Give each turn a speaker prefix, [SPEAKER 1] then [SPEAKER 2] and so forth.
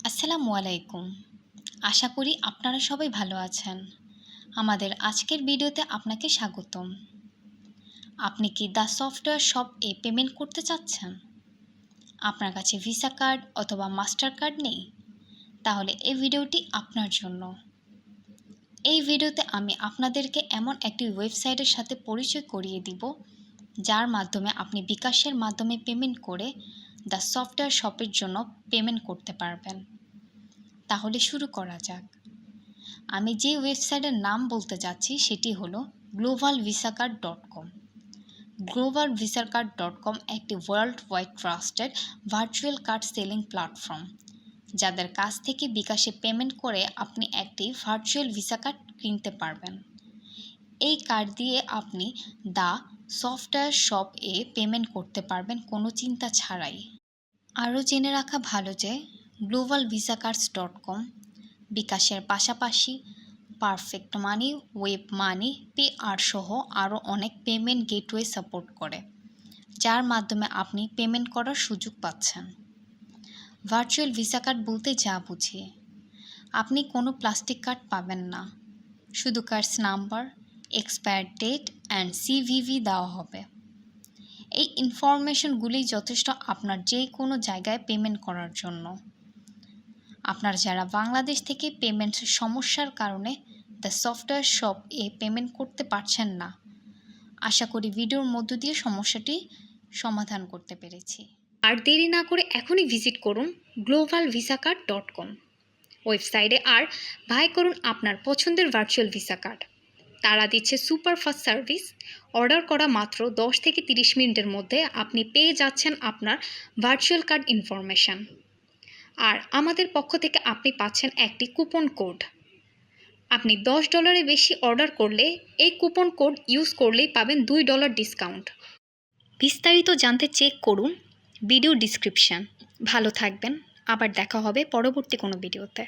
[SPEAKER 1] আসসালামু আলাইকুম। আশা করি আপনারা সবাই ভালো আছেন। আমাদের আজকের ভিডিওতে আপনাকে স্বাগতম। আপনি কি the software shop A payment করতে চাচ্ছেন? আপনার কাছে ভিসা কার্ড অথবা মাস্টার কার্ড নেই? তাহলে এই ভিডিওটি আপনার জন্য। এই ভিডিওতে আমি আপনাদেরকে এমন একটি ওয়েবসাইটের সাথে পরিচয় করিয়ে দিব, যার মাধ্যমে আপনি বিকাশের মাধ্যমে পেমেন্ট করে দ্য সফটওয়্যার শপের জন্য পেমেন্ট করতে পারবেন। তাহলে শুরু করা যাক। আমি যে ওয়েবসাইটের নাম বলতে যাচ্ছি সেটি হলো globalvisacard.com। globalvisacard.com একটি world wide trusted virtual card selling platform, যাদের কাছ থেকে বিকাশে পেমেন্ট করে আপনি একটি ভার্চুয়াল ভিসা কার্ড কিনতে পারবেন। এই কার্ড দিয়ে আপনি the software shop A payment করতে পারবেন কোনো চিন্তা ছাড়াই। আরও জেনে রাখা ভালো যে globalvisacards.com বিকাশের পাশাপাশি পারফেক্ট মানি, ওয়েব মানি, পেআর সহ আরও অনেক পেমেন্ট গেটওয়ে সাপোর্ট করে, যার মাধ্যমে আপনি পেমেন্ট করার সুযোগ পাচ্ছেন। ভার্চুয়াল ভিসা কার্ড বলতে যা বুঝি, আপনি কোনো প্লাস্টিক কার্ড পাবেন না, শুধু cards number, expire date and CVV দেওয়া হবে। এই ইনফরমেশনগুলি যথেষ্ট আপনার যে কোনো জায়গায় পেমেন্ট করার জন্য। আপনার যারা বাংলাদেশ থেকে পেমেন্ট সমস্যার কারণে the software shop A payment করতে পারছেন না, আশা করি ভিডিওর মধ্য দিয়ে সমস্যাটি সমাধান করতে পেরেছি। আর দেরি না করে এখনই ভিজিট করুন globalvisacard.com ওয়েবসাইটে আর বাই করুন আপনার পছন্দের ভার্চুয়াল ভিসা কার্ড। তারা দিচ্ছে সুপার ফাস্ট সার্ভিস। অর্ডার করা মাত্র 10 থেকে 30 মিনিটের মধ্যে আপনি পেয়ে যাচ্ছেন আপনার ভার্চুয়াল কার্ড ইনফরমেশন। আর আমাদের পক্ষ থেকে আপনি পাচ্ছেন একটি কুপন কোড। আপনি $10 বেশি অর্ডার করলে এই কুপন কোড ইউজ করলেই পাবেন $2 ডিসকাউন্ট। বিস্তারিত জানতে চেক করুন ভিডিও ডিসক্রিপশন। ভালো থাকবেন, আবার দেখা হবে পরবর্তী কোনো ভিডিওতে।